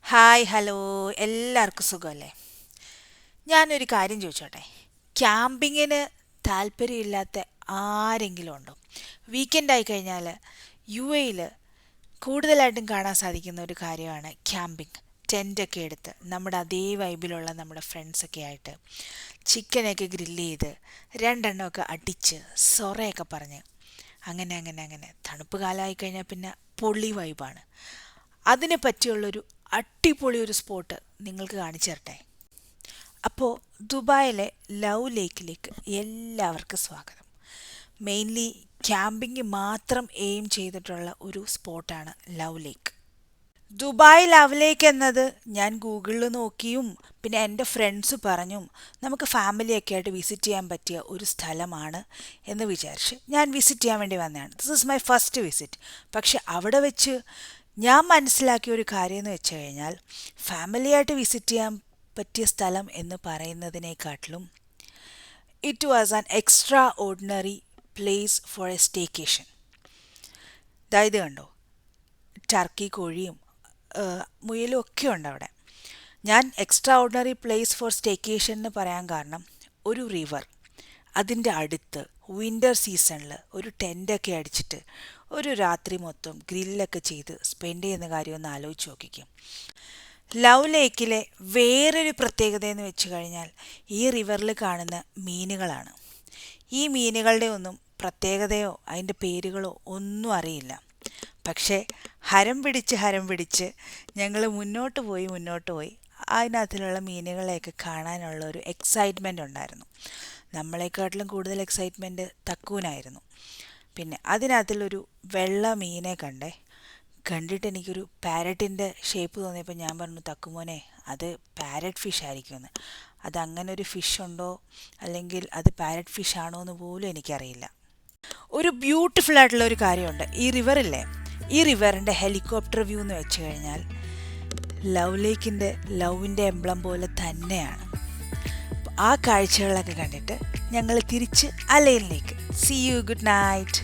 Hi hello എല്ലാവർക്കും സുഖമല്ലേ? ഞാനൊരു കാര്യം ചോദിച്ചോട്ടെ. ക്യാമ്പിങ്ങിന് താല്പര്യമില്ലാത്ത ആരെങ്കിലും ഉണ്ടോ? വീക്കെൻഡ് ആയി കഴിഞ്ഞാൽ യു എയിൽ കൂടുതലായിട്ടും കാണാൻ സാധിക്കുന്ന ഒരു കാര്യമാണ് ക്യാമ്പിംഗ്. ടെൻ്റൊക്കെ എടുത്ത് നമ്മുടെ അതേ വൈബിലുള്ള നമ്മുടെ ഫ്രണ്ട്സൊക്കെ ആയിട്ട് ചിക്കനൊക്കെ ഗ്രില്ല് ചെയ്ത് രണ്ടെണ്ണമൊക്കെ അടിച്ച് സൊറയൊക്കെ പറഞ്ഞ് അങ്ങനെ തണുപ്പ് കാലമായി കഴിഞ്ഞാൽ പിന്നെ പൊള്ളി വൈബാണ്. അതിനെ പറ്റിയുള്ളൊരു അടിപൊളി ഒരു സ്പോട്ട് നിങ്ങൾക്ക് കാണിച്ചു തരട്ടെ. അപ്പോൾ ദുബായിലെ ലവ് ലേക്കിലേക്ക് എല്ലാവർക്കും സ്വാഗതം. മെയിൻലി ക്യാമ്പിംഗ് മാത്രം എയിം ചെയ്തിട്ടുള്ള ഒരു സ്പോട്ടാണ് ലവ് ലേക്ക്. ദുബായ് ലവ് ലേക്ക് എന്നത് ഞാൻ ഗൂഗിളിൽ നോക്കിയും പിന്നെ എൻ്റെ ഫ്രണ്ട്സ് പറഞ്ഞും നമുക്ക് ഫാമിലിയൊക്കെ ആയിട്ട് വിസിറ്റ് ചെയ്യാൻ പറ്റിയ ഒരു സ്ഥലമാണ് എന്ന് വിചാരിച്ച് ഞാൻ വിസിറ്റ് ചെയ്യാൻ വേണ്ടി വന്നതാണ്. This is my first visit. പക്ഷെ അവിടെ വെച്ച് ഞാൻ മനസ്സിലാക്കിയ ഒരു കാര്യം എന്ന് വെച്ച് കഴിഞ്ഞാൽ ഫാമിലിയായിട്ട് വിസിറ്റ് ചെയ്യാൻ പറ്റിയ സ്ഥലം എന്ന് പറയുന്നതിനേക്കാട്ടിലും it was an extraordinary place for a staycation. അതായത് കണ്ടോ, ടർക്കി കോഴിയും മുയലും ഒക്കെ ഉണ്ട് അവിടെ. ഞാൻ extraordinary place for staycation എന്ന് പറയാൻ കാരണം ഒരു റിവർ, അതിൻ്റെ അടുത്ത് വിൻ്റർ സീസണിൽ ഒരു ടെൻ്റൊക്കെ അടിച്ചിട്ട് ഒരു രാത്രി മൊത്തം ഗ്രില്ലൊക്കെ ചെയ്ത് സ്പെൻഡ് ചെയ്യുന്ന കാര്യം ഒന്ന് ആലോചിച്ച് നോക്കിക്കും. ലവ് ലേക്കിലെ വേറൊരു പ്രത്യേകത എന്ന് വെച്ച് കഴിഞ്ഞാൽ ഈ റിവറിൽ കാണുന്ന മീനുകളാണ്. ഈ മീനുകളുടെ ഒന്നും പ്രത്യേകതയോ അതിൻ്റെ പേരുകളോ ഒന്നും അറിയില്ല. പക്ഷേ ഹരം പിടിച്ച് ഞങ്ങൾ മുന്നോട്ട് പോയി അതിനകത്തിലുള്ള മീനുകളെയൊക്കെ കാണാനുള്ള ഒരു എക്സൈറ്റ്മെൻ്റ് ഉണ്ടായിരുന്നു. നമ്മളെക്കാട്ടിലും കൂടുതൽ എക്സൈറ്റ്മെൻറ്റ് തക്കുവിനായിരുന്നു. പിന്നെ അതിനകത്തുള്ളൊരു വെള്ള മീനെ കണ്ടിട്ട് എനിക്കൊരു പാരറ്റിൻ്റെ ഷേപ്പ് തോന്നിയപ്പോൾ ഞാൻ പറഞ്ഞു, തക്കുമോനെ അത് പാരറ്റ് ഫിഷ് ആയിരിക്കുമെന്ന്. അതങ്ങനെ ഒരു ഫിഷ് ഉണ്ടോ അല്ലെങ്കിൽ അത് പാരറ്റ് ഫിഷ് ആണോ എന്ന് പോലും എനിക്കറിയില്ല. ഒരു ബ്യൂട്ടിഫുൾ ആയിട്ടുള്ള ഒരു കാര്യമുണ്ട്. ഈ റിവറില്ലേ, ഈ റിവറിൻ്റെ ഹെലികോപ്റ്റർ വ്യൂ എന്ന് വെച്ച് കഴിഞ്ഞാൽ ലവ് ലേക്കിൻ്റെ ലവിൻ്റെ എംബ്ലം പോലെ തന്നെയാണ്. ആ കാഴ്ചകളൊക്കെ കണ്ടിട്ട് ഞങ്ങൾ തിരിച്ച് അലൈനിലേക്ക്. See you, good night.